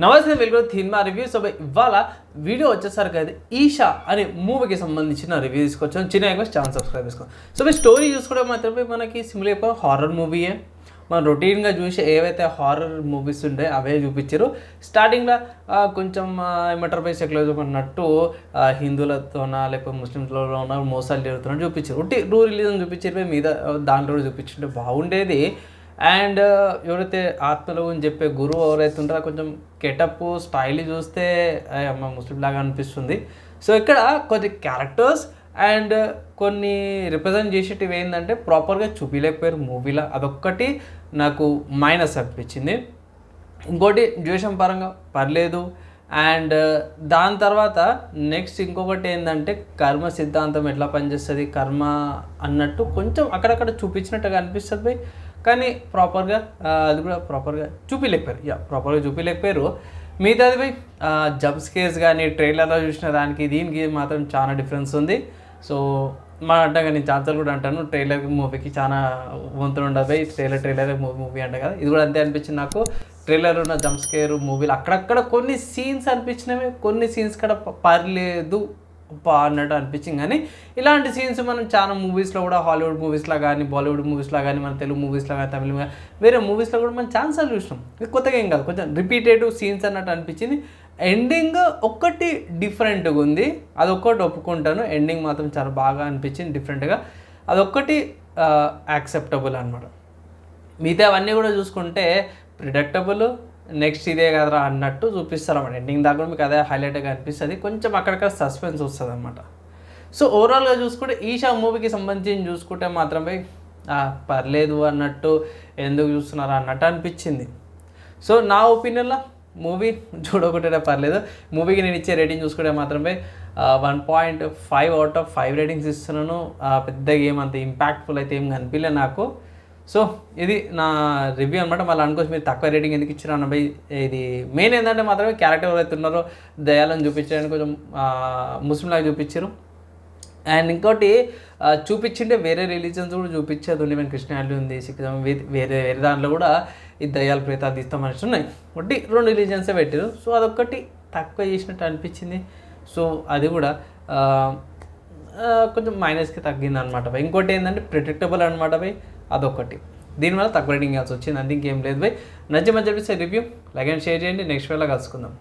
నమస్తే welcome cinema review. So ఇవాళ video వచ్చేసరికి అయితే ఈషా అనే మూవీకి సంబంధించిన రివ్యూ తీసుకొచ్చాను. చిన్న రిక్వెస్ట్, ఛానల్ సబ్స్క్రైబ్ చేసుకోండి. సో స్టోరీ చూసుకోవడం మాత్రమే మనకి సింపుల్ అయిపోయి హారర్ మూవీయే. మనం రొటీన్గా చూసి ఏవైతే హారర్ మూవీస్ ఉండే అవే చూపించారు. స్టార్టింగ్లో కొంచెం ఏమంటారు పోయి సెక్యులరిజం అన్నట్టు హిందువులతోనా లేకపోతే ముస్లింలతోనా మోసాలు జరుగుతున్నట్టు చూపించారు. రూ రిలీజన్ చూపించారు, మీద దాంట్లో కూడా చూపించుంటే బాగుండేది. అండ్ ఎవరైతే ఆత్మలో అని చెప్పే గురువు ఎవరైతే ఉంటారో కొంచెం గెటప్ స్టైల్ చూస్తే అమ్మ ముస్లిం లాగా అనిపిస్తుంది. సో ఇక్కడ కొన్ని క్యారెక్టర్స్ అండ్ కొన్ని రిప్రజెంట్ చేసేటివి ఏంటంటే ప్రాపర్గా చూపించలేకపోయారు మూవీలో. అదొక్కటి నాకు మైనస్ అనిపించింది. ఇంకోటి డ్యూరేషన్ పరంగా పర్లేదు. అండ్ దాని తర్వాత నెక్స్ట్ ఇంకొకటి ఏంటంటే కర్మ సిద్ధాంతం ఎట్లా పనిచేస్తుంది, కర్మ అన్నట్టు కొంచెం అక్కడక్కడ చూపించినట్టుగా అనిపిస్తుంది. కానీ ప్రాపర్గా అది కూడా ప్రాపర్గా చూపించలేకపోయారు. మిగతాది పోయి జంప్ స్కేర్స్ కానీ ట్రైలర్లో చూసిన దానికి దీనికి మాత్రం చాలా డిఫరెన్స్ ఉంది. సో అంటాగా నేను ఛాన్సల్ కూడా అంటాను, ట్రైలర్ మూవీకి చాలా వంతులు ఉండదు పోయి ట్రైలర్ మూవీ అంట కదా, ఇది కూడా అంతే అనిపించింది నాకు. ట్రైలర్ ఉన్న జంప్ స్కేర్ మూవీలు అక్కడక్కడ కొన్ని సీన్స్ అనిపించినవి, కొన్ని సీన్స్ కూడా పర్లేదు అన్నట్టు అనిపించింది. కానీ ఇలాంటి సీన్స్ మనం చాలా మూవీస్లో కూడా హాలీవుడ్ మూవీస్లో కానీ బాలీవుడ్ మూవీస్లో కానీ మన తెలుగు మూవీస్లో కానీ తమిళ వేరే మూవీస్లో కూడా మనం ఛాన్సాలు చూసినాం. ఇది కొత్తగా ఏం కాదు, కొంచెం రిపీటెడ్ సీన్స్ అన్నట్టు అనిపించింది. ఎండింగ్ ఒక్కటి డిఫరెంట్గా ఉంది, అదొక్కటి ఒప్పుకుంటాను. ఎండింగ్ మాత్రం చాలా బాగా అనిపించింది డిఫరెంట్గా, అదొక్కటి యాక్సెప్టబుల్ అనమాట. మిగతా అవన్నీ కూడా చూసుకుంటే ప్రిడిక్టబుల్, నెక్స్ట్ ఇదే కదరా అన్నట్టు చూపిస్తారు అన్నమాట. ఎండింగ్ దాకా మీకు అదే హైలైట్గా అనిపిస్తుంది, కొంచెం అక్కడక్కడ సస్పెన్స్ వస్తుంది అనమాట. సో ఓవరాల్గా చూసుకుంటే ఈషా మూవీకి సంబంధించి చూసుకుంటే మాత్రమే పర్లేదు అన్నట్టు, ఎందుకు చూస్తున్నారా అన్నట్టు అనిపించింది. సో నా ఒపీనియన్లో మూవీ చూడకుంటే పర్లేదు. మూవీకి నేను ఇచ్చే రేటింగ్ చూసుకుంటే మాత్రమే 1.5 అవుట్ ఆఫ్ 5 రేటింగ్స్ ఇస్తున్నాను. పెద్దగా ఏమంత ఇంపాక్ట్ఫుల్ అయితే ఏం కనిపించలే నాకు. సో ఇది నా రివ్యూ అనమాట. మళ్ళీ అనుకోవచ్చు మీరు తక్కువ రేటింగ్ ఎందుకు ఇచ్చారు అన్న భయ్. ఇది మెయిన్ ఏంటంటే మాత్రమే క్యారెక్టర్ ఎవరైతే ఉన్నారో దయాలను చూపించడానికి కొంచెం ముస్లింలాగా చూపించారు. అండ్ ఇంకోటి చూపించింటే వేరే రిలీజన్స్ కూడా చూపించేది ఉంది. మేము క్రిస్టియానిటీ ఉంది, సిక్కిజం, వేరే దాంట్లో కూడా ఈ దయ్యాలు ప్రేతాలు తీస్తామని ఉన్నాయి. ఒకటి 2 రిలీజన్సే పెట్టారు. సో అదొక్కటి తక్కువ చేసినట్టు అనిపించింది. సో అది కూడా కొంచెం మైనస్కి తగ్గింది అనమాట భయ్. ఇంకోటి ఏంటంటే ప్రిడిక్టబుల్ అనమాట భయ్, అదొకటి. దీనివల్ల తక్కువ రేటింగ్ ఇవ్వాల్సి వచ్చింది, అంతే ఇంకేం లేదు భయ్. నచ్చి మంచి రివ్యూ లైక్ అండ్ షేర్ చేయండి. నెక్స్ట్ వేళ కలుసుకుందాం.